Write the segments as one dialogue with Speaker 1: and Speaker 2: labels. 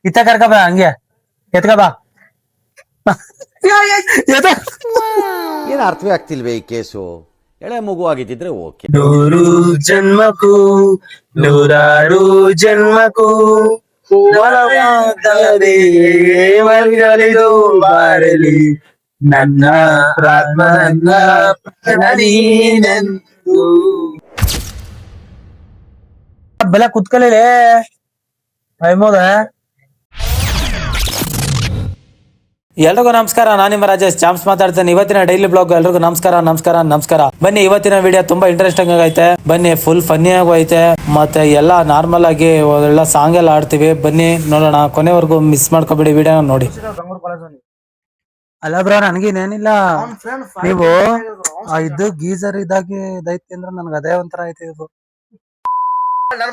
Speaker 1: ಇತ್ತ ಕರ್ಕ ಬಾ ಹಂಗೆ ಎತ್ಕ ಬಾ
Speaker 2: ಏನು ಅರ್ಥವೇ ಆಗ್ತಿಲ್ವೇ ಈ ಕೇಸು. ಎಳೆ ಮಗು ಆಗಿದ್ದಿದ್ರೆ ಓಕೆ.
Speaker 1: ನೂರು ಜನ್ಮಕ್ಕೂ ನೂರಾರು ಜನ್ಮಕ್ಕೂ ಒಲಿದು ಬಾರಲಿ ನನ್ನ ಪ್ರಾತ್ಮ ನನ್ನ ನೀನೆಂದು. ಬೆಲೆ ಕುತ್ಕಲೇ ಐಮೋದ. ಎಲ್ರಿಗೂ ನಮಸ್ಕಾರ, ನಾನು ನಿಮ್ಮ ರಾಜೇಶ್ ಚಾಮ್ಸ್ ಮಾತಾಡ್ತೇನೆ. ಇವತ್ತಿನ ಡೈಲಿ ಬ್ಲಾಗ್ ಎಲ್ರಿಗೂ ನಮಸ್ಕಾರ. ಬನ್ನಿ, ಇವತ್ತಿನ ವಿಡಿಯೋ ತುಂಬಾ ಇಂಟ್ರೆಸ್ಟಿಂಗ್ ಆಗೈತೆ. ಬನ್ನಿ, ಫುಲ್ ಫನ್ನಿ ಆಗು ಐತೆ. ಮತ್ತೆ ಎಲ್ಲ ನಾರ್ಮಲ್ ಆಗಿ ಎಲ್ಲ ಸಾಂಗ್ ಎಲ್ಲ ಆಡ್ತೀವಿ. ಬನ್ನಿ ನೋಡೋಣ, ಕೊನೆವರೆಗೂ ಮಿಸ್ ಮಾಡ್ಕೋಬೇಡಿ ವಿಡಿಯೋ ನೋಡಿ. ಅಲ್ಲ ಬ್ರೋ, ನನ್ಗೇನೇನಿಲ್ಲ. ನೀವು ಇದು ಗೀಸರ್ ಇದಾಗಿ ಇದೈತಿ ಅಂದ್ರೆ ನನ್ಗೆ ಅದೇ ಒಂಥರ ಐತಿ. ಇದು ಹಂಗಲ್ಲ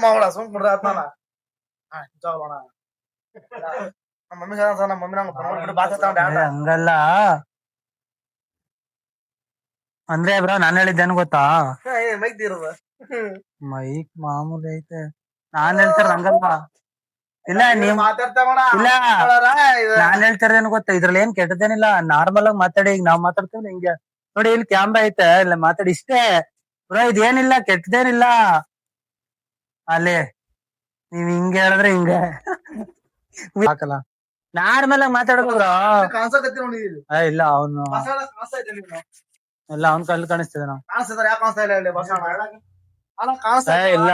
Speaker 1: ಅಂದ್ರೆ ಬ್ರೋ, ನಾನ್ ಹೇಳಿದ್ದೇನು ಗೊತ್ತಾ, ಮೈಕ್ ಮಾಮೂಲಿ ಐತೆ. ನಾನ್ ಹೇಳ್ತಾರ ಹಂಗಲ್ಲ. ಇಲ್ಲ ನೀವ್ ಇಲ್ಲ, ನಾನ್ ಹೇಳ್ತಾರೇನು ಗೊತ್ತಾ, ಇದ್ರಲ್ಲಿ ಏನ್ ಕೆಟ್ಟದೇನಿಲ್ಲ. ನಾರ್ಮಲ್ ಆಗಿ ಮಾತಾಡಿ. ಈಗ ನಾವ್ ಮಾತಾಡ್ತೀವಿ ಹಿಂಗೆ ನೋಡಿ, ಇಲ್ಲಿ ಕ್ಯಾಮ್ರಾ ಐತೆ, ಇಲ್ಲ ಮಾತಾಡಿ ಇಷ್ಟೇ ಬ್ರೋ. ಇದೇನಿಲ್ಲ, ಕೆಟ್ಟದೇನಿಲ್ಲ. ಅಲ್ಲಿ ನೀವ್ ಹಿಂಗೆ ಹೇಳಿದ್ರೆ ಹಿಂಗೆ ಹಾಕಲ್ಲ. ನಾರ್ಮಲ್ ಆಗಿ ಮಾತಾಡೋದು ಬ್ರೋ. ಇಲ್ಲ ಅವನು ಎಲ್ಲ ಅವ್ನ್ ಕಲ್ಲು ಕಾಣಿಸ್ತಿದೆ. ಇಲ್ಲ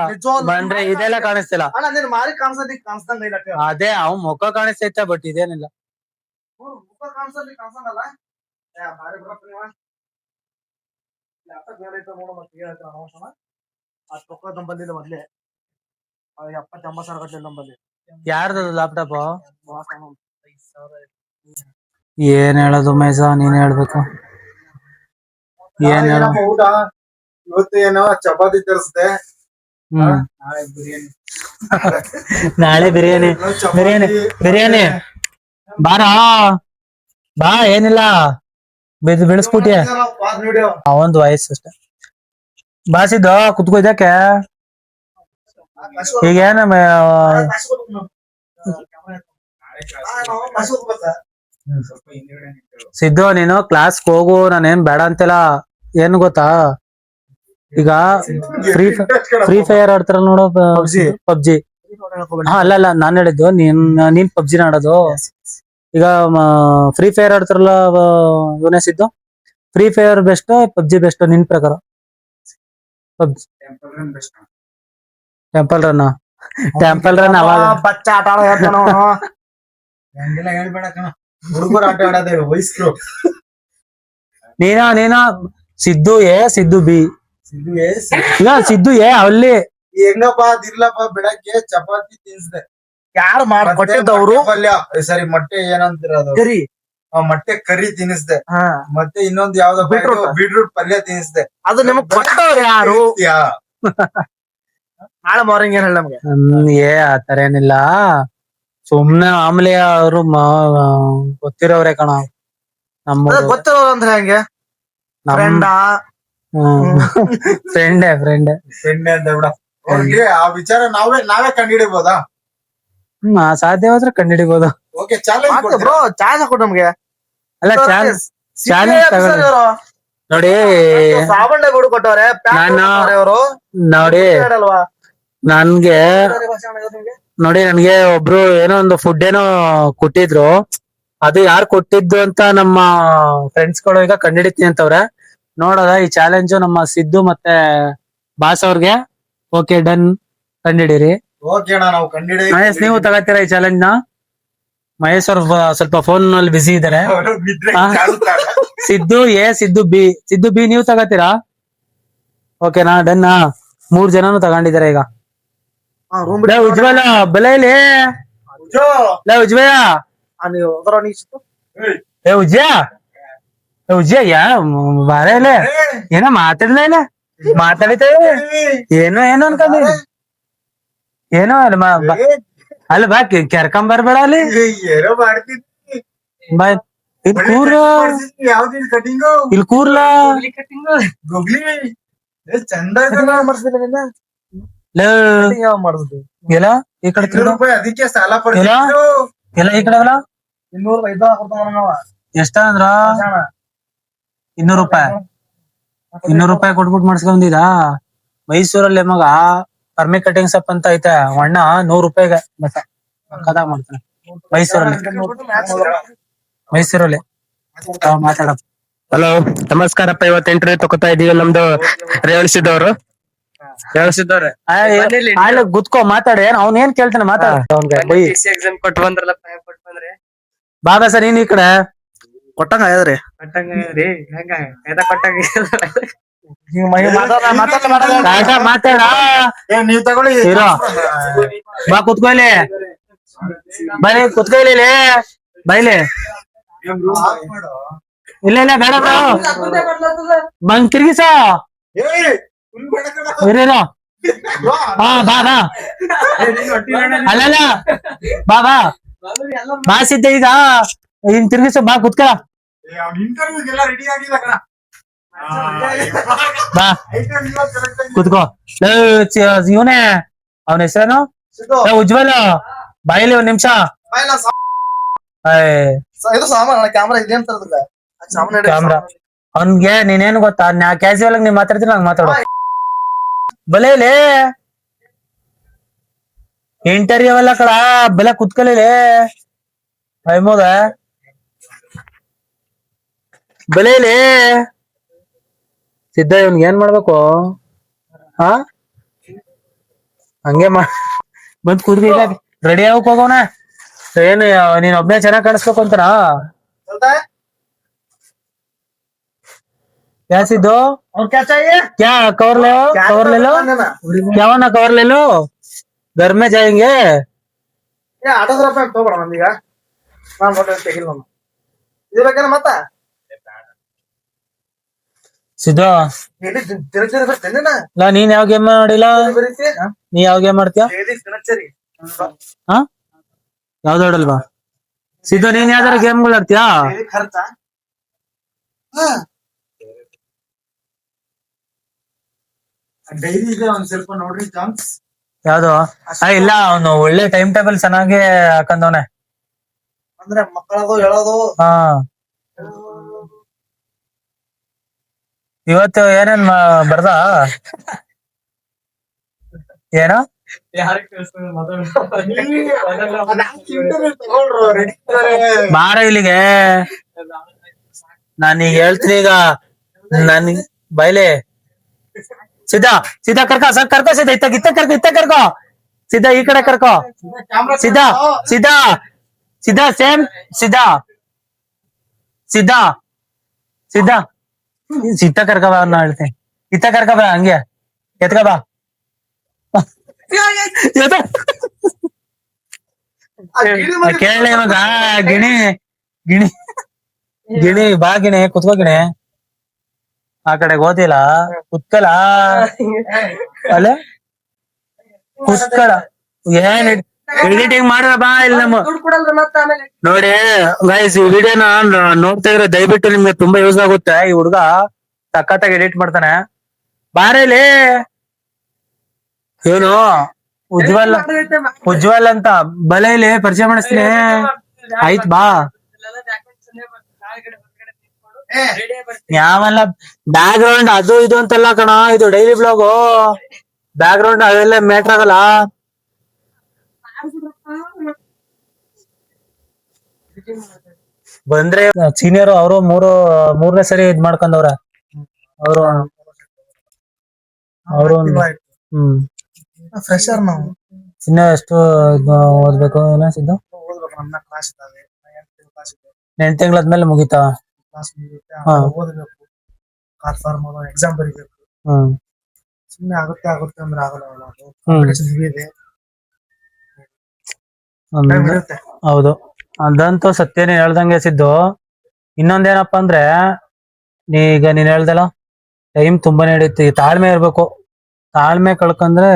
Speaker 1: ಬಂದ್ರೆ ಇದೆಲ್ಲ ಕಾಣಿಸ್ತಿಲ್ಲ. ಅದೇ ಅವ್ ಮುಖ ಕಾಣಿಸ್ತೈತೆ, ಬಟ್ ಇದೇನಿಲ್ಲ. ಯಾರ್ದು ಲ್ಯಾಪ್ಟಾಪ್? ಏನ್ ಹೇಳೋದು ಮೈಸ, ನೀನ್ ಹೇಳ್ಬೇಕು. ಏನ್ ಹೇಳ
Speaker 3: ಊಟ ಇವತ್ತು ಏನೋ ಚಪಾತಿ ತರಿಸ್ದೆ.
Speaker 1: ನಾಳೆ ಬಿರಿಯಾನಿ ಬಾರ ಬಾ. ಏನಿಲ್ಲ, ಬೆಳೆಸ್ಬಿಟ್ಟಿ ಅವಂದು ವಯಸ್ಸು ಅಷ್ಟೆ. ಬಾಸಿದ್ದ ಕುತ್ಕೋ. ಇದಕ್ಕೆ ಈಗೇನ ಸಿದ್ದು, ನೀನು ಕ್ಲಾಸ್ಗೆ ಹೋಗು, ನಾನೇನ್ ಬೇಡ ಅಂತಿಲ್ಲ. ಏನ್ ಗೊತ್ತಾ, ಈಗ ಫ್ರೀ ಫೈರ್ ಆಡ್ತಾರಲ್ಲ ನೋಡು, ಪಬ್ಜಿ. ಅಲ್ಲ ನಾನ್ ಹೇಳಿದ್ದು, ನೀನ್ ಪಬ್ಜಿನ ಆಡೋದು. ಈಗ ಫ್ರೀ ಫೈರ್ ಆಡ್ತಾರಲ್ಲ ಇವನೇ Siddu, free fire best PUBG best ನಿನ್ ಪ್ರಕಾರ? ಪಬ್ಜಿ ಟೆಂಪಲ್ ರನ್ ಅವಾಗ
Speaker 3: ಬಚ್ಚ ಆಟ ಹೇಳ್ಬೇಡ ಕಣ, ಹುಡುಗರು ಆಟ ಆಡೋದೇ ವಯಸ್ಕರು.
Speaker 1: ನೀನ ಸಿದ್ದು ಎ ಸಿದ್ದು ಬಿ. ಇಲ್ಲ ಸಿದ್ದು ಎ ಅಲ್ಲಿ
Speaker 3: ಹೆಂಗಪ್ಪ ಅದಿರ್ಲಪ್ಪ. ಬೆಳಗ್ಗೆ ಚಪಾತಿ ತಿನ್ಸ್ದೆ.
Speaker 4: ಯಾರು ಮಾಡ್ಕೊಟ್ಟಿದ್ದವ್ರು?
Speaker 3: ಪಲ್ಯ, ಸರಿ ಮೊಟ್ಟೆ ಏನಂತಿರೋದು,
Speaker 4: ಕರಿ
Speaker 3: ಮೊಟ್ಟೆ ಕರಿ ತಿನ್ನಿಸ್ದೆ. ಮತ್ತೆ ಇನ್ನೊಂದು ಯಾವ್ದೋ ಬೀಟ್ರೂಟ್ ಪಲ್ಯ ತಿನ್ನಿಸ್ದೆ.
Speaker 4: ಅದು ನಿಮಗ್ ಕೊಟ್ಟವ್ರು ಯಾರು? ನಾಳೆ ಮಾರ್ನಿಂಗ್ ಏನ್ ಹೇಳ ನಮ್ಗೆ?
Speaker 1: ಆತರ ಏನಿಲ್ಲ, ಸುಮ್ನೆ ಆಮ್ಲೆ ಅವರು ಗೊತ್ತಿರೋವ್ರೆ ಕಣ. ನಮ್ಮ
Speaker 4: ಗೊತ್ತಿರೋರು ಅಂದ್ರೆ ಹೆಂಗೆ?
Speaker 1: ಫ್ರೆಂಡ್
Speaker 3: ಅಂತ ಬಿಡ. ಅವ್ರಿಗೆ ಆ ವಿಚಾರ ನಾವೇ ಕಂಡುಹಿಡಿಬಹುದಾ?
Speaker 1: ಸಾಧ್ಯವಾದ್ರೆ ಕಂಡುಹಿಡಿಬಹುದು.
Speaker 3: ಓಕೆ, ಚಾಲೆಂಜ್
Speaker 4: ಬ್ರೋ, ಚಾನ್ಸ್ ಹಾಕೊಡು ನಮ್ಗೆ.
Speaker 1: ಅಲ್ಲ ಚಾಲೆಂಜ್ ನೋಡಿ.
Speaker 4: ಸಾಬಣ್ಣ ಗುಡು ಕೊಟ್ಟವ್ರೆ ಅವರು
Speaker 1: ನೋಡಿ. ನನ್ಗೆ ಒಬ್ರು ಏನೋ ಒಂದು ಫುಡ್ ಏನೋ ಕೊಟ್ಟಿದ್ರು. ಅದು ಯಾರು ಕೊಟ್ಟಿದ್ದು ಅಂತ ನಮ್ಮ ಫ್ರೆಂಡ್ಸ್ ಗಳು ಈಗ ಕಂಡುಹಿಡಿತೀನಿ ಅಂತವ್ರೆ. ನೋಡೋದ ಈ ಚಾಲೆಂಜ್ ನಮ್ಮ ಸಿದ್ದು ಮತ್ತೆ ಬಾಸ್ ಅವ್ರಿಗೆ. Okay, done, ಕಂಡುಹಿಡೀರಿ. ಮಹೇಶ್, ನೀವು ತಗೋತೀರಾ ಈ ಚಾಲೆಂಜ್ ನ? ಮಹೇಶ್ ಅವ್ರು ಸ್ವಲ್ಪ ಫೋನ್ ನಲ್ಲಿ ಬಿಸಿ ಇದಾರೆ. ಸಿದ್ದು ಎ ಸಿದ್ದು ಬಿ ನೀವು ತಗೋತೀರಾ? ಓಕೆನಾ, ಡನ್. 3 ಜನನು ತಗೊಂಡಿದ್ದಾರೆ ಈಗ. ಉಜ್ವಲ ಬೆಲೆಯಲ್ಲಿ ಉಜ್ವಯ ಉಜ್ಜಯ ಬಾರ ಇಲ್ಲ, ಏನೋ ಮಾತಾಡ್ಲ ಇಲ್ಲ, ಮಾತಾಡಿತ ಏನೋ ಅನ್ಕೊಂಡಿ. ಏನೋ ಅಲ್ಲ ಬಾ, ಕೆರ್ಕೊಂಬರ್ಬೇಡ ಅಲ್ಲಿ. ಇಲ್ಲಿ ಕೂರ್ಲ, ಇಲ್ಲಿ ಕೂರ್ಲ.
Speaker 3: ಚಂದ
Speaker 1: ಎಲ್ಲ ಈ ಕಡೆ
Speaker 3: 200 ರೂಪಾಯಿ ಅದಕ್ಕೆ ಸಾಲ
Speaker 1: ಇಲ್ಲ.
Speaker 3: ಪಡ್ತಿದ್ರು.
Speaker 1: ಎಲ್ಲ ಈ ಕಡೆ ಅಲ್ಲ
Speaker 4: 205 ಕೊಡ್ತಾವ
Speaker 1: ಎಷ್ಟ ಅಂದ್ರ 200 ರೂಪಾಯಿ 200 ರೂಪಾಯಿ ಕೊಟ್ಬಿಟ್ಟು ಮಾಡ್ಸ್ಕೊಂಡಿದ ಮೈಸೂರಲ್ಲಿ ಮಗ ಪರ್ಮಿ ಕಟಿಂಗ್ ಸಪ್ ಅಂತ ಐತೆ ಅಣ್ಣ 100 ರೂಪಾಯಿಗೆ ಮತ್ತ ಕದಾ ಮಾಡ್ತಾನೆ ಮೈಸೂರಲ್ಲಿ ಮಾತಾಡ.
Speaker 5: ಹಲೋ ನಮಸ್ಕಾರಪ್ಪ. ಇವತ್ತು ಇಂಟರ್ವ್ಯೂ ತಗೋತಾ ಇದೀವಿ. ನಮ್ದು ರೇವಣಿಸಿದ್ದವ್ರು
Speaker 1: ಗುತ್ಕೋ ಮಾತಾಡಿ. ಅವ್ನ ಏನ್ ಕೇಳ್ತಾನೆ ಮಾತಾಡ.
Speaker 5: ಎಕ್ಸಾಮ್ ಕೊಟ್ಟು ಬಂದ್ರಲ್ಲ ಕೊಟ್ಟು ಬಂದ್ರೆ
Speaker 1: ಬಾಬಾ ಸರ್ ನೀನ್ ಈ ಕಡೆ
Speaker 4: ಕೊಟ್ಟಂಗ ಆಗ್ಯದ್ರಿ.
Speaker 5: ಕೊಟ್ಟಂಗ್ರಿ ಹೆಂಗ ಕೊಟ್ಟಂಗ
Speaker 1: ಮಾತಾಡ
Speaker 3: ನೀವ್ ತಗೊಳ್ಳಿ.
Speaker 1: ಇರೋ ಬಾ ಕುತ್ಕೊಳ್ಳಿ ಬರೀ ಕುತ್ಕೊಳ್ಳಿ ಬೈಲಿ. ಇಲ್ಲ ಇಲ್ಲ ಬೇಡ ಬಂದ್ ತಿರ್ಗಿಸ ಇರೇನೋ. ಹಾ ಬಾ ಬಾ ಅಲ್ಲಲ್ಲ ಬಾ ಬಾ ಬಾ ಸಿದ್ಧ ಈಗ ಇನ್ ತಿರ್ಗಿಸ ಬಾ ಕುತ್ಕ
Speaker 3: ಇಂಟರ್ವ್ಯೂಗೆಲ್ಲ ರೆಡಿ ಆಗಿದೆ ಕಣ.
Speaker 1: ಬಾ ಕುತ್ಕೋ. ಇವನೇ ಅವನ ಹೆಸರೇನು ಉಜ್ವಲ. ಬಾಯಿಲಿ ಒಂದ್ ನಿಮಿಷ.
Speaker 4: ಇದು ಸಾಮಾನ ಕ್ಯಾಮ್ರಾ ಇದೆ ಅಂತ
Speaker 1: ಕ್ಯಾಮ್ರಾ ಅವನ್ಗೆ ನೀನೇನ್ ಗೊತ್ತಾ ನಾ ಕ್ಯಾಶುವಲ್ ಆಗಿ ನೀವ್ ಮಾತಾಡ್ತೀನಿ ನಂಗೆ ಮಾತಾಡೋ ಬಲೇಲೆ ಇಂಟರ್ವ್ಯೂ ಎಲ್ಲ ಕಡ ಬೆಲೆ ಕುತ್ಕಲಿ ಐಮೋದ ಬಲೇಲೆ ಸಿದ್ಧ ಇವನ್ಗೆ ಏನ್ ಮಾಡ್ಬೇಕು ಹಾ ಹಂಗೆ ಬಂದ್ ಕುದ್ರಿ ಈಗ ರೆಡಿ ಆಗಕ್ ಹೋಗೋಣ. ಏನು ನೀನ್ ಒಬ್ನೇ ಚೆನ್ನಾಗ್ ಕಾಣಿಸ್ಬೇಕು ಅಂತನಾ क्या सिद्धो
Speaker 4: और क्या चाहिए?
Speaker 1: क्या कवर ले लो कवर ले लो क्या होना कवर ले लो घर में जाएंगे.
Speaker 4: ಆಟೋ ರೂಪಾಯಿ ತಗೋಬೇಡ ನಮ್ದೀಗ ನಾನ್ ಫೋಟೋ ತೆಗಿಲ್ಲ ನಾನು ಇದು ಬೇಕೇನ ಮತ್ತ
Speaker 1: ಸಿದ್ದು ನಾ ನೀನ್ ಯಾವ ಗೇಮ್ ಮಾಡಿಲ್ಲ. ನೀ ಯಾವ ಗೇಮ್ ಮಾಡ್ತೀಯ ಹಾ ಯಾವ್ದು ಆಡಲ್ವಾ ಸಿದ್ದು ನೀನ್ ಯಾವ್ದಾರ ಗೇಮ್ಗಳು ಆಡ್ತೀಯಾ.
Speaker 4: ಖರ್ಚ
Speaker 3: ಡೈರಿ ಇದೆ ಒಂದ್ ಸ್ವಲ್ಪ ನೋಡ್ರಿ ಚಾನ್ಸ್.
Speaker 1: ಯಾವ್ದು ಇಲ್ಲ ಅವನು ಒಳ್ಳೆ ಟೈಮ್ ಟೇಬಲ್ ಚೆನ್ನಾಗಿ ಹಾಕಂದವನೆ
Speaker 4: ಅಂದ್ರೆ ಮಕ್ಕಳದು ಹೇಳೋದು.
Speaker 1: ಹಾ ಇವತ್ತು ಏನೇನ್ ಬರ್ದ ಏನೋ ಬಾರ ಇಲ್ಲಿಗೆ ನಾನೀಗ ಹೇಳ್ತೀನಿ ಈಗ ನನ್ ಬೈಲೆ सीधा सीधा करको सर करको सीधा इतना करको सीधा ई कड़े करको सीधा सीधा सीधा सेम सीधा सीधा सीधा सीधा करको बा ना ಹೇಳ್ತೆ इतना करको बा ಹಂಗೆ ಎತ್ಕ ಬಾ ಕೇಳಲೆ ಇವಾಗ ಗಿಣಿ ಗಿಣಿ ಗಿಣಿ ಬಾ ಗಿಣಿ ಕುತ್ಕೋ ಗಿಣಿ ಆ ಕಡೆ ಓದಿಲ್ಲ ಕುತ್ಕಲ ಅಲ್ಲೇ ಕುತ್ಕಳ ಏನ್ ಎಡಿಟಿಂಗ್ ಮಾಡ್ರ ಬಾ ಇಲ್ಲಿ ನಮ್ಮ ನೋಡಿ ಗೈಸ್ ಈ ವಿಡಿಯೋನ ನೋಡ್ತಾ ಇದ್ರೆ ದಯವಿಟ್ಟು ನಿಮ್ಗೆ ತುಂಬಾ ಯೂಸ್ ಆಗುತ್ತೆ. ಈ ಹುಡ್ಗ ಸಖತ್ತಾಗಿ ಎಡಿಟ್ ಮಾಡ್ತಾನೆ. ಬಾರೇಲಿ ಇವನು ಉಜ್ವಲ್ ಅಂತ ಬಲೇಲಿ ಪರಿಚಯ ಮಾಡಿಸ್ತೀನಿ ಆಯ್ತ್ ಬಾ. ಯಾವಲ್ಲ ಬ್ಯಾಕ್ ಗ್ರೌಂಡ್ ಅದು ಇದು ಅಂತೆಲ್ಲ ಕಣ ಇದು ಡೈಲಿ ಬ್ಲಾಗು ಬ್ಯಾಕ್ ಗ್ರೌಂಡ್ ಅವೆಲ್ಲ ಮ್ಯಾಟ್ರ್ ಆಗಲ್ಲ. ಬಂದ್ರೆ ಸೀನಿಯರ್ ಅವರು ಮೂರನೇ ಸರಿ ಇದ್ ಮಾಡ್ಕೊಂಡವ್ರ ಅವರು ಅವರು
Speaker 4: ಫ್ರೆಶರ್ ನಾವು
Speaker 1: ಇನ್ನ ಎಷ್ಟು ಓದ್ಬೇಕು ಏನೋ ಸಿದ್ದು
Speaker 4: ಓದ್ಬೇಕು. ನಮ್ಮ ಕ್ಲಾಸ್ ಇದ್ದಾವೆ
Speaker 1: 8 ತಿಂಗಳಾದ್ಮೇಲೆ ಮುಗಿತಾ
Speaker 4: ಕ್ಲಾಸ್ ಮುಗಿಯುತ್ತೆ
Speaker 1: ಹಾ.
Speaker 4: ಓದಬೇಕು ಕಾಲ್ ಫಾರ್ಮ್ ಎಕ್ಸಾಮ್ ಬರೀಬೇಕು. ಸುಮ್ನೆ ಆಗುತ್ತೆ ಅಂದ್ರೆ ಆಗಲ್ಲ ಅದು ಕಾಂಪಿಟೇಷನ್ ಇದೆ ಟೈಮ್ ಇರುತ್ತೆ.
Speaker 1: ಹೌದು ಅದಂತೂ ಸತ್ಯನೇ ಹೇಳ್ದಂಗೆ ಸಿದ್ದು. ಇನ್ನೊಂದೇನಪ್ಪಾ ಅಂದ್ರೆ ಈಗ ನೀನ್ ಹೇಳ್ದಲ್ಲ ಟೈಮ್ ತುಂಬಾನೇ ಹಿಡಿಯುತ್ತೆ. ತಾಳ್ಮೆ ಇರ್ಬೇಕು. ತಾಳ್ಮೆ ಕಳ್ಕಂದ್ರೆ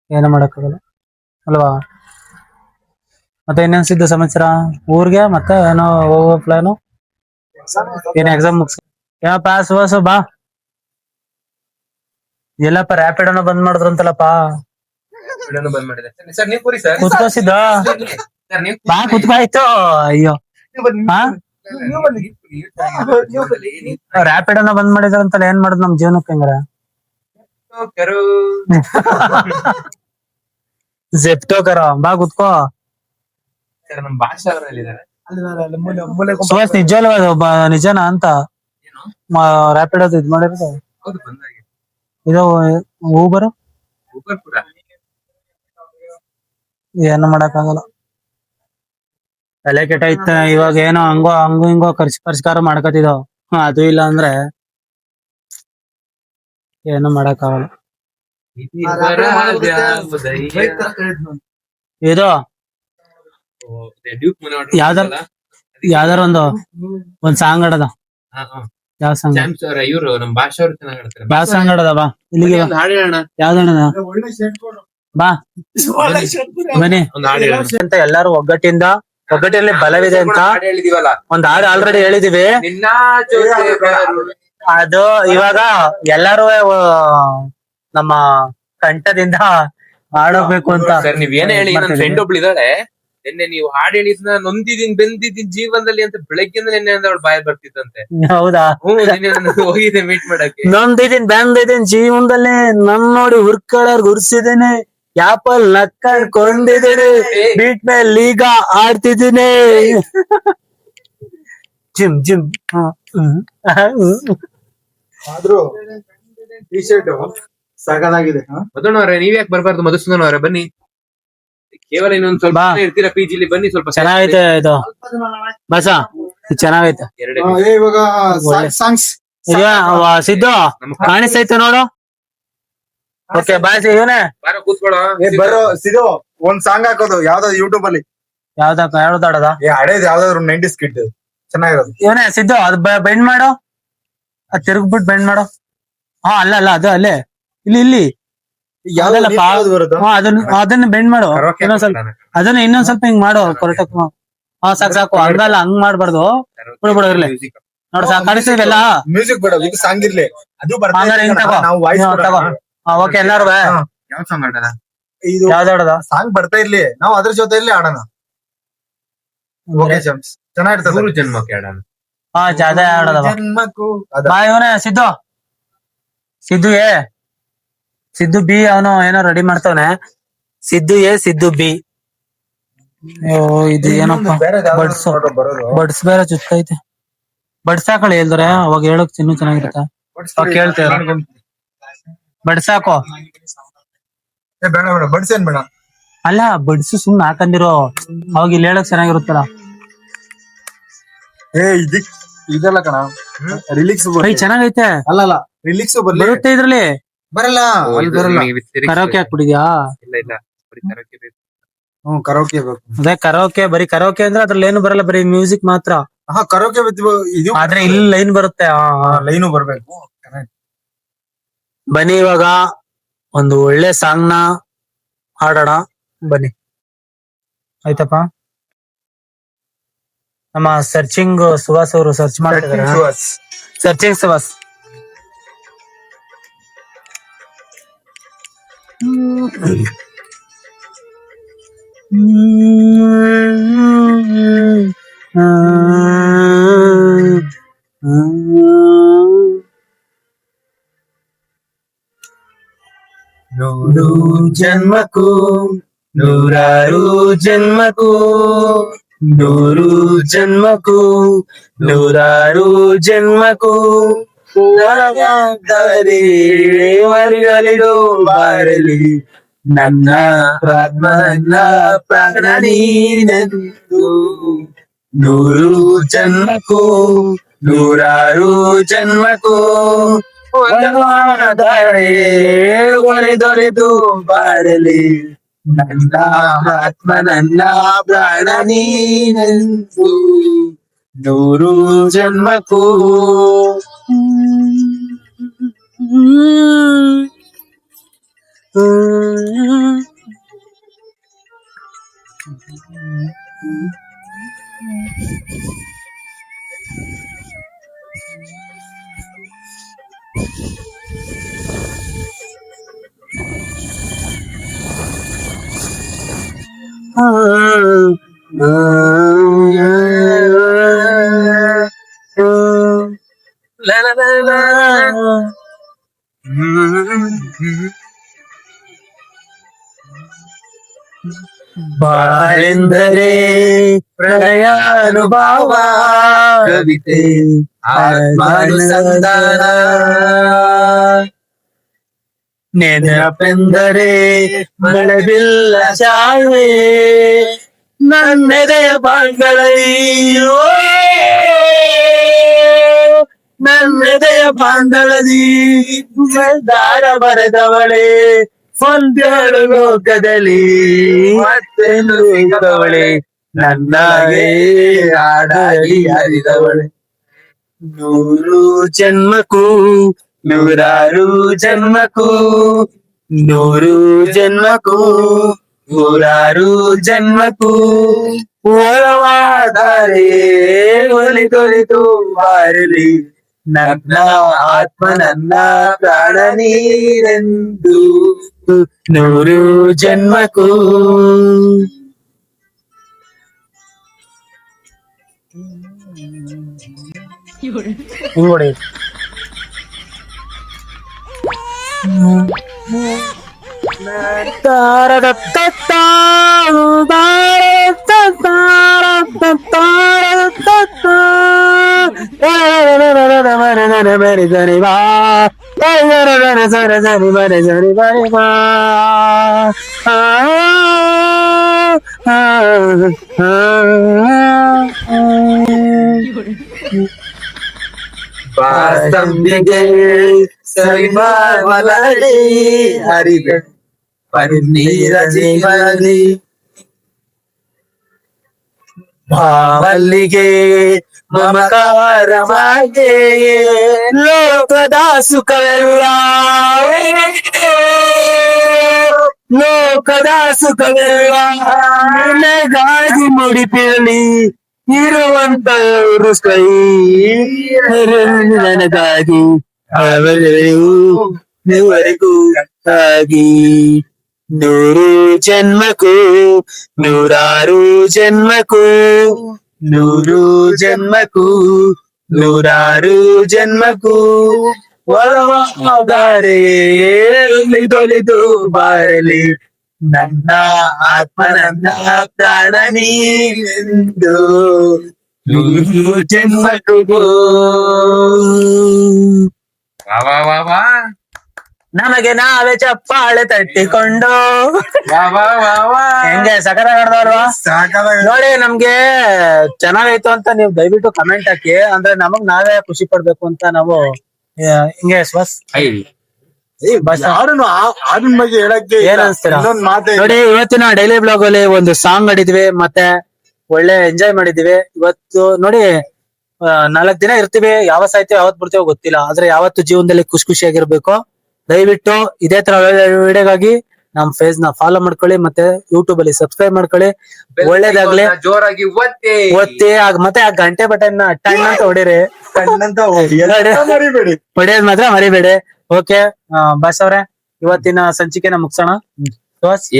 Speaker 1: ಏನು ಮಾಡಕ್ಕಾಗಲ್ಲ ಅಲ್ವಾ. ಮತ್ತೆ ಇನ್ನೇನ್ ಸಿದ್ದು ಸಮಾಚಾರ ಊರ್ಗೆ ಮತ್ತೆ ಏನೋ ಹೋಗೋ ಪ್ಲಾನು ಏನ್ ಎಕ್ಸಾಮ್ ಮುಗಿಸ್ ಏನಪ್ಪ ಸುವಾಸು ಬಾ. ಎಲ್ಲಪ್ಪ ರ್ಯಾಪಿಡೋನ ಬಂದ್ ಮಾಡಿದ್ರು ಅಂತಲ್ಲಪ್ಪ
Speaker 6: ಬಂದ್ ಮಾಡಿದೆ ಸರ್. ನೀವು ಕೂರಿ ಸರ್.
Speaker 1: ಕುತ್ಕೋಸಿದ್ದ
Speaker 6: ಸರ್ ನೀವು
Speaker 1: ಬಾ ಕುತ್ಕಾಯ್ತು. ಅಯ್ಯೋ ಹಾ ರ್ಯಾಪಿಡ್ ಅನ್ನ ಬಂದ್ ಮಾಡಿದಾರಂತಲ್ಲ, ಏನ್ ಮಾಡುದು ನಮ್ ಜೀವನಕ್ಕೆ ಹಂಗಾರ? ಜೆಪ್ಟೋ ಕರ ಬಾ ಕುತ್ಕೋ.
Speaker 6: ಸರ್ ನಮ್ ಭಾಷಾ ಅವರಲ್ಲಿದ್ದಾರೆ.
Speaker 1: ಸುಭಾಷ್ ನಿಜವಲ್ವ ಅದು ನಿಜನಾ ಅಂತ ರ್ಯಾಪಿಡ್ ಅದು ಇದ್ ಮಾಡಿರೋದು?
Speaker 6: ಹೌದು ಬಂದಾಗೆ.
Speaker 1: ಇದು ಊಬರ್
Speaker 6: ಊಬರ್ ಕೂಡ
Speaker 1: ಏನು ಮಾಡಕ್ ಆಗಲ್ಲ. ತಲೆ ಕೆಟ್ಟ ಇವಾಗ ಏನೋ ಹಂಗು ಹಿಂಗೋ ಪರಿಷ್ಕಾರ ಮಾಡ್ಕತಿದಾವ್. ಅದು ಇಲ್ಲ ಅಂದ್ರೆ ಏನು ಮಾಡಕ್ ಆಗಲ್ಲ. ಇದು ಯಾವ್ದಾರ ಒಂದ್ ಸಾಂಗ್ ಆಡದ. ಯಾವ ಸಾಂಗ್?
Speaker 6: ಇವರು ನಮ್ ಭಾಷಾ ಅವ್ರು ಚೆನ್ನಾಗ್ ಆಡ್ತಾರೆ.
Speaker 1: ಯಾವ ಸಾಂಗ್ ಆಡದ? ಬಾ ಇಲ್ಲಿಗೆ
Speaker 6: ಹಾಡು ಹೇಳೋಣ.
Speaker 1: ಯಾವ್ದಣ್ಣದ? ಬಾ ಬನ್ನಿ
Speaker 6: ಒಂದು ಹಾಡು ಹೇಳೋಣ
Speaker 1: ಅಂತ ಎಲ್ಲಾರು ಒಗ್ಗಟ್ಟಿನಲ್ಲಿ ಬಲವಿದೆ ಅಂತ
Speaker 6: ಹೇಳಿದೀವಲ್ಲ.
Speaker 1: ಒಂದ್ ಹಾಡು ಆಲ್ರೆಡಿ ಹೇಳಿದೀವಿ.
Speaker 6: ನಿನ್ನ ಜೊತೆ ಬರು-
Speaker 1: ಅದು ಇವಾಗ ಎಲ್ಲಾರು ನಮ್ಮ ಕಂಠದಿಂದ ಹಾಡಬೇಕು ಅಂತ.
Speaker 6: ಸರ್ ನೀವ್ ಏನೇ ಹೇಳಿ, ನನ್ನ ಫ್ರೆಂಡ್ ಒಬ್ಳು ಇದ್ದಾಳೆ. ನಿನ್ನೆ ನೀವು ಹಾಡು ಹೇಳಿದ್ನ ನೊಂದಿದೀನಿ ಬೆಂದಿದ್ದೀನಿ ಜೀವನದಲ್ಲಿ ಅಂತ ಬೆಳಗ್ಗೆಯಿಂದ ನಿನ್ನೆ ಅವಳು ಬಾಯ ಬರ್ತಿದ್ದಂತೆ.
Speaker 1: ಹೌದಾ?
Speaker 6: ನಿನ್ನೆ ನಾನು ಹೋಗಿದ್ದೆ ಮೀಟ್ ಮಾಡಕ್ಕೆ.
Speaker 1: ನೊಂದಿದ್ದೀನಿ ಬೆಂದಿದ್ದೀನಿ ಜೀವನದಲ್ಲಿ, ನನ್ ನೋಡಿ ಹುರ್ಕಳರ್ ಗುರ್ಸಿದ್ದೀನಿ, ಯಾಪಲ್ ನಕ್ಕೊಂಡಿದ್ದೀನಿ, ಬೀಟ್ ಮೇಲೆ ಈಗ ಆಡ್ತಿದ್ದೀನಿ. ಜಿಮ್ ಜಿಮ್
Speaker 3: ಆದ್ರೂ ಟಿ ಶರ್ಟ್ ಸಾಕಾಗಿದೆ.
Speaker 6: ಮಧುನವ್ರೆ ನೀವ್ ಯಾಕೆ ಬರ್ಬಾರ್ದು? ಮಧುಸೂದನ್ ಅವ್ರೆ ಬನ್ನಿ, ಕೇವಲ ಇನ್ನೊಂದ್ ಸ್ವಲ್ಪ
Speaker 1: ಬಾ.
Speaker 6: ದಿನ ಇರ್ತೀರಾ ಪಿಜಿಲಿ, ಬನ್ನಿ ಸ್ವಲ್ಪ.
Speaker 1: ಚೆನ್ನಾಗೈತೆ ಇದು ಬಸ, ಚೆನ್ನಾಗೈತೆ.
Speaker 3: ಇವಾಗ ಸಾಂಗ್ಸ್
Speaker 1: ಈಗ ಸಿದ್ದು ಕಾಣಿಸ್ತೈತೆ ನೋಡು. ಓಕೆ ಬಾಯ್ ಇವನೇ
Speaker 6: ಬಾರ ಕೂತ್ಕೊಳ್ಳೋ.
Speaker 3: ಬರೋ ಸಿದು ಒಂದ್ ಸಾಂಗ್ ಹಾಕೋದು ಯಾವ್ದಾದ್ರು ಯೂಟ್ಯೂಬ್ ಅಲ್ಲಿ.
Speaker 1: ಯಾವ್ದಾಡದ?
Speaker 3: ಹಳೇದ್ ಯಾವ್ದಾದ್ರು 90s ಕಿಡ್ ಚೆನ್ನಾಗಿರೋದು.
Speaker 1: ಇವನೇ ಸಿದ್ದು, ಅದು ಬೆಂಡ್ ಮಾಡು, ಅದ್ ತಿರುಗ್ಬಿಟ್ಟು ಬೆಂಡ್ ಮಾಡು. ಹಾ ಅಲ್ಲ ಅದು ಅಲ್ಲೇ ಇಲ್ಲಿ ಯಾವ್ದಲ್ಲಪ್ಪ. ಅದನ್ನ ಬೆಂಡ್ ಮಾಡು ಇನ್ನೊಂದ್ ಸ್ವಲ್ಪ, ಅದನ್ನ ಇನ್ನೊಂದ್ ಸ್ವಲ್ಪ ಹಿಂಗ್ ಮಾಡು ಕರೆಕ್ಟ್. ಹಾ ಸಾಕು ಹಂಗಲ್ಲ, ಹಂಗ್ ಮಾಡ್ಬಾರ್ದು. ಬಿಡು ಇರ್ಲಿ ನೋಡ್ ಸಾಕು ಕಾಣಿಸ್ತಿದೆಲ್ಲ.
Speaker 3: ಮ್ಯೂಸಿಕ್ ಬೇಡ, ಇದು ಸಾಂಗ್ ಇರ್ಲಿ. ಅದು
Speaker 1: ಹಂಗಾರೆ ಹಿಂಗ್ ತಗೋ.
Speaker 3: ನಾವು ವಾಯ್ಸ್
Speaker 1: ತಗೋ. ಓಕೆ ಎಲ್ಲಾರು
Speaker 6: ಯಾವ ಸಾಂಗ್ ಆಡೋಣ?
Speaker 3: ಇದು
Speaker 1: ಯಾವ್ದಾಡದ?
Speaker 3: ಸಾಂಗ್ ಬರ್ತಾ ಇರ್ಲಿ, ನಾವು ಅದ್ರ ಜೊತೆಯಲ್ಲಿ ಆಡೋಣ. ಓಕೆ ಚೆನ್ನಾಗಿರ್ತದೆ.
Speaker 6: ಮೂರು ಜನ್ಮಕ್ಕೆ ಆಡೋಣ.
Speaker 1: ಹಾ ಅದೇ ಆಡೋದವ.
Speaker 3: ಜನ್ಮಕ್ಕೂ
Speaker 1: ಬಾ ಇವನೇ ಸಿದ್ದು ಸಿದ್ದು ಬಿ. ಅವನು ಏನೋ ರೆಡಿ ಮಾಡ್ತಾವನೆ. Siddu A Siddu B. ಇದು ಏನಪ್ಪ ಬಡ್ಸ್ ಬೇರೆ ಚುಚ್ಚೈತೆ. ಬಡ್ಸಾಕಳಿ ಹೇಳ್ದ್ರೆ ಅವಾಗ ಹೇಳಕ್ ಇನ್ನೂ ಚೆನ್ನಾಗಿರುತ್ತೆ. ಕೇಳ್ತೇವೆ ಬಡ್ಸಾಕೋ.
Speaker 3: ಬೇಡ ಬೇಡ ಬಡ್ಸೇನ್ ಬೇಡ.
Speaker 1: ಅಲ್ಲ ಬಡ್ಸು ಸುಮ್ನೆ ಹಾಕಂದಿರೋ, ಅವಾಗ ಇಲ್ಲಿ ಹೇಳಕ್ ಚೆನ್ನಾಗಿರುತ್ತಲ್ಲ.
Speaker 3: ಇದೆಲ್ಲ ಕಣ ರಿಲೀಕ್ಸ್
Speaker 1: ಚೆನ್ನಾಗೈತೆ.
Speaker 3: ಅಲ್ಲ ರಿಲೀಕ್ಸ್
Speaker 1: ಬರುತ್ತೆ ಇದ್ರಲ್ಲಿ.
Speaker 3: ಬರಲ್ಲ
Speaker 1: ಕರೋಕೆ ಹಾಕ್ಬಿಟ್ಟಿದ್ಯಾ?
Speaker 6: ಇಲ್ಲ ಬರೀ ಕರೋಕೆ ಬೇಕು.
Speaker 3: ಕರೋಕೆ ಬೇಕು.
Speaker 1: ಅದೇ ಕರೋಕೆ, ಬರೀ ಕರೋಕೆ ಅಂದ್ರೆ ಅದ್ರಲ್ಲಿ ಏನು ಬರಲ್ಲ, ಬರೀ ಮ್ಯೂಸಿಕ್ ಮಾತ್ರ.
Speaker 3: ಕರೋಕೆ ಇದು
Speaker 1: ಆದ್ರೆ ಇಲ್ಲಿ ಲೈನ್ ಬರುತ್ತೆ.
Speaker 3: ಲೈನು ಬರ್ಬೇಕು.
Speaker 1: ಬನ್ನಿ ಇವಾಗ ಒಂದು ಒಳ್ಳೆ ಸಾಂಗ್ ನ ಹಾಡೋಣ ಬನ್ನಿ, ಆಯ್ತಪ್ಪ. ನಮ್ಮ ಸರ್ಚಿಂಗ್ ಸುಹಾಸ್ ಅವರು ಸರ್ಚ್ ಮಾಡ್ತಿದ್ದಾರೆ. ಸರ್ಚಿಂಗ್ ಸುಹಾಸ್. ನೂರು ಜನ್ಮಕ್ಕೂ ನೂರಾರು ಜನ್ಮಕ್ಕೂ, ನೂರು ಜನ್ಮಕ್ಕೂ ನೂರಾರು ಜನ್ಮಕ್ಕೂ ಮರಿಗಳಿದು ಬಾರಲಿ ನನ್ನ ಆತ್ಮ ನನ್ನ ಪ್ರಾಣ ನೀನೆಂದು. ನೂರು ಜನ್ಮಕ್ಕೂ ನೂರಾರು ಜನ್ಮಕ್ಕೂ ಒಲಿದೊಲಿದು ಬಾರಲಿ ನನ್ನ ಆತ್ಮ ನನ್ನ ಪ್ರಾಣ ನೀನೆಂದು. ನೂರು ಜನ್ಮಕ್ಕೂ
Speaker 5: La la la la. ಬಾಳೆಂದರೆ ಪ್ರಣಯಾನುಭವ ಕವಿತೆ ಆತ್ಮಾನುಸಂಧಾನ ನೆನಪೆಂದರೆ ಮಳೆಬಿಲ್ಲ ಚಾವೆ ನನ್ನೆದೆಯ ಬಾಂಗಳಲ್ಲಿಯೋ ನನ್ನೆದೆಯ ಬಾಂಗಳದಿ ದಾರ ಬರೆದವಳೆ ಒಂದೆರಡು ಲೋಕದಲ್ಲಿ ಮತ್ತೆ ಸಿಗವಳೆ ನನ್ನಾಗೆ ಹಾಡಾಗಿ ಹರಿದವಳೆ ನೂರು ಜನ್ಮಕ್ಕೂ ನೂರಾರು ಜನ್ಮಕ್ಕೂ ನೂರು ಜನ್ಮಕ್ಕೂ ನೂರಾರು ಜನ್ಮಕ್ಕೂ ಒಲವಾದರೆ ಒಲಿದೊಲಿದು ಬಾರಲಿ ನನ್ನ ಆತ್ಮ ನನ್ನ ಪ್ರಾಣ ನೀರೆಂದು ನೂರು ಜನ್ಮಕ್ಕೂ ನೋಡಿ ಬಾಸಂಬಿಗೆ ಸರಿಮಾವಲಡಿ ಹರಿವೆ ಪನ್ನೀರ ಜೀವನಿ ಮಲ್ಲಿಗೆ ಮಮಕಾರ ಮಾಗೆ ಲೋಕದ ಸುಖವೆಲ್ಲ ಲೋಕದ ಸುಖವೆಲ್ಲ ನಿನಗಾಗಿ ಮುಡಿಪಿರಲಿ ಇರುವಂತವರು ಕೈ ನನಗಾಗಿ ಅವರಿಗೂ ಆಗಿ ನೂರು ಜನ್ಮಕ್ಕೂ ನೂರಾರು ಜನ್ಮಕ್ಕೂ ನೂರು ಜನ್ಮಕ್ಕೂ ನೂರಾರು ಜನ್ಮಕ್ಕೂ ಒಲವಾದರೆ ತೊಲಿದು ಬಾರಲಿ ನನ್ನ ಆತ್ಮ ನನ್ನ ಪ್ರಾಣ ನೀರೆಂದು ನೂರು ಜನ್ಮಕ್ಕೂ
Speaker 6: ವಾ ವಾ ವಾ ವಾ
Speaker 5: ನಮಗೆ ನಾವೇ ಚಪ್ಪಾಳೆ ತಟ್ಟಿಕೊಂಡು
Speaker 6: ವಾ ವಾ ವಾ ವಾ
Speaker 5: ಹೆಂಗೆ ಸಕರಾಗಲ್ವಾ ನೋಡಿ ನಮ್ಗೆ ಚೆನ್ನಾಗಾಯ್ತು ಅಂತ ನೀವು ದಯವಿಟ್ಟು ಕಮೆಂಟ್ ಹಾಕಿ ಅಂದ್ರೆ ನಮಗ್ ನಾವೇ ಖುಷಿ ಪಡ್ಬೇಕು ಅಂತ ನಾವು ಹಿಂಗೆ ಸ್ವಸ್
Speaker 3: ಹಾಡಿನ ಬಗ್ಗೆ ಹೇಳಕ್ಕೆ
Speaker 5: ಏನ್ ಅನ್ಸ್ತೀರಾ
Speaker 3: ಇನ್ನೊಂದ್ ಮಾತೇ
Speaker 5: ನೋಡಿ ಇವತ್ತಿನ ಡೈಲಿ ಬ್ಲಾಗ್ ಅಲ್ಲಿ ಒಂದು ಸಾಂಗ್ ಆಡಿದ್ವಿ ಮತ್ತೆ ಒಳ್ಳೆ ಎಂಜಾಯ್ ಮಾಡಿದೀವಿ ಇವತ್ತು ನೋಡಿ 4 ದಿನ ಇರ್ತೀವಿ ಯಾವ ಸಾಯ್ತೀವಿ ಯಾವತ್ ಬರ್ತೀವೋ ಗೊತ್ತಿಲ್ಲ ಆದ್ರೆ ಯಾವತ್ತು ಜೀವನದಲ್ಲಿ ಖುಷಿಯಾಗಿರ್ಬೇಕು ದಯವಿಟ್ಟು ಇದೇ ತರ ವಿಡಿಯೋಗಾಗಿ ನಮ್ ಫೇಸ್ ನ ಫಾಲೋ ಮಾಡ್ಕೊಳ್ಳಿ ಮತ್ತೆ ಯೂಟ್ಯೂಬ್ ಅಲ್ಲಿ ಸಬ್ಸ್ಕ್ರೈಬ್ ಮಾಡ್ಕೊಳ್ಳಿ ಒಳ್ಳೇದಾಗ್ಲಿ
Speaker 6: ಜೋರಾಗಿ
Speaker 5: ಒತ್ತಿ ಮತ್ತೆ ಆ ಗಂಟೆ ಬಟನ್ ಟನ್ ಅಂತ ಹೊಡಿರಿ
Speaker 3: ಮರಿಬೇಡಿ.
Speaker 5: ಹೊಡೆಯೋದ್ ಮಾತ್ರ ಮರಿಬೇಡಿ ಓಕೆ ಬಾಸ್ ಅವ್ರೆ ಇವತ್ತಿನ ಸಂಚಿಕೆನ ಮುಗಿಸೋಣ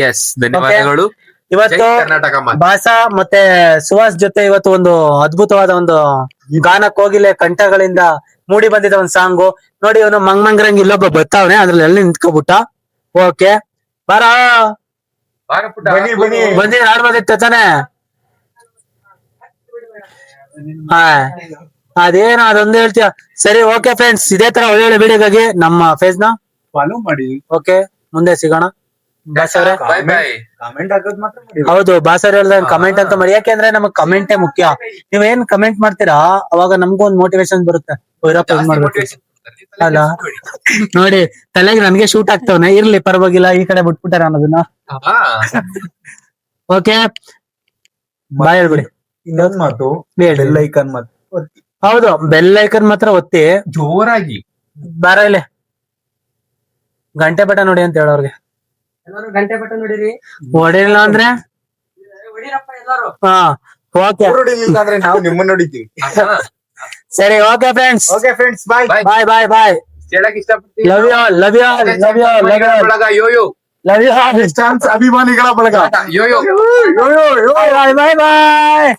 Speaker 6: ಎಸ್ ಧನ್ಯವಾದಗಳು
Speaker 5: ಇವತ್ತು
Speaker 6: ಜೈ ಕರ್ನಾಟಕ ಮಾತೆ.
Speaker 5: ಬಾಸ ಮತ್ತೆ ಸುಹಾಸ್ ಜೊತೆ ಇವತ್ತು ಒಂದು ಅದ್ಭುತವಾದ ಒಂದು ಗಾನ ಕೋಗಿಲೆ ಕಂಠಗಳಿಂದ ಮೂಡಿ ಬಂದಿದ್ದ ಒಂದು ಸಾಂಗು ನೋಡಿ ಇವನು ಮಂಗ್ರಂಗ್ ಇಲ್ಲೊಬ್ಬ ಬರ್ತಾವನೆ ಅದ್ರಲ್ಲಿ ಎಲ್ಲಿ ನಿಂತ್ಕೊಬಿಟ್ಟ ಓಕೆ ಬಾರ
Speaker 6: ಬಾರ ಪುಟ್ಟ,
Speaker 3: ಬನ್ನಿ, ಬನ್ನಿ.
Speaker 5: ಬಂದಿ ಆಡ್ಬೋದಿತ್ತ ತಾನೆ ಹಾ ಅದೇನೋ ಅದೊಂದು ಹೇಳ್ತೀಯ ಸರಿ ಓಕೆ ಫ್ರೆಂಡ್ಸ್ ಇದೇ ತರ ಒಳ್ಳೊಳ್ಳೆ ವಿಡಿಯೋಗಾಗಿ ನಮ್ಮ ಫೇಸ್ ನ
Speaker 3: ಫಾಲೋ ಮಾಡಿ
Speaker 5: ಓಕೆ ಮುಂದೆ ಸಿಗೋಣ ಬಾಸ್ ಅವ್ರೆ
Speaker 6: ಬಾಯ್ ಬಾಯ್
Speaker 3: ಕಾಮೆಂಟ್ ಹಾಕೋದ್ ಮಾತ್ರ ಮಾಡಿ
Speaker 5: ಹೌದು ಬಾಸರ್ ಹೇಳ್ದಂಗ್ ಕಮೆಂಟ್ ಅಂತ ಮಾಡಿ ಯಾಕೆಂದ್ರೆ ನಮಗ್ ಕಮೆಂಟೇ ಮುಖ್ಯ ನೀವೇನ್ ಕಮೆಂಟ್ ಮಾಡ್ತೀರಾ ಅವಾಗ ನಮಗೂ ಒಂದ್ ಮೋಟಿವೇಶನ್ ಬರುತ್ತೆ ಇರಪ್ಪ ಹೆಂಗ್ ಮಾಡ್ಬೇಕು ಅಲ್ಲ ನೋಡಿ ತಲೆಗೆ ನನ್ಗೆ ಶೂಟ್ ಆಗ್ತವನೆ ಇರ್ಲಿ ಪರವಾಗಿಲ್ಲ ಈ ಕಡೆ ಬಿಟ್ಬಿಟ್ಟಾರ ಅನ್ನೋದನ್ನ ಓಕೆ ಬಾಯ್ ಹೇಳ್ಬಿಡಿ
Speaker 3: ಇನ್ನೊಂದ್ ಮಾತು
Speaker 5: ಹೇಳಿ.
Speaker 3: ಬೆಲ್ ಐಕಾನ್ ಮಾತು
Speaker 5: ಹೌದು ಬೆಲ್ ಐಕನ್ ಮಾತ್ರ ಒತ್ತಿ
Speaker 6: ಜೋರಾಗಿ
Speaker 5: ಬಾರ ಇಲ್ಲಿ ಗಂಟೆ ಬಟ ನೋಡಿ ಅಂತ ಹೇಳೋರ್ಗೆ
Speaker 1: ಗಂಟೆ ಬಟ್ಟ ನೋಡಿರಿ
Speaker 5: ಹೊಡಿಲ್ಲ ಅಂದ್ರೆ ಹಾ ಓಕೆ
Speaker 3: ಹೊರಡಿಲಿಲ್ಲ ಅಂದ್ರೆ ನಾವು ನಿಮ್ಮನ್ನ ನೋಡಿದ್ದೀವಿ.
Speaker 5: ಸರಿ okay friends
Speaker 3: okay friends bye
Speaker 6: Bye.
Speaker 5: Bye bye bye
Speaker 6: ಹೇಳಕ್ ಇಷ್ಟಪಡ್ತೀನಿ
Speaker 5: love you love you love you love you
Speaker 6: ಒಳಗ ಯೋಯೋ
Speaker 1: ಲವ್ ಯು
Speaker 3: ಚಾನ್ಸ್ ಅಭಿಮಾನಿಗಳ ಬಳಗ
Speaker 6: ಯೋಯೋ
Speaker 1: ಬಾಯ್ ಬಾಯ್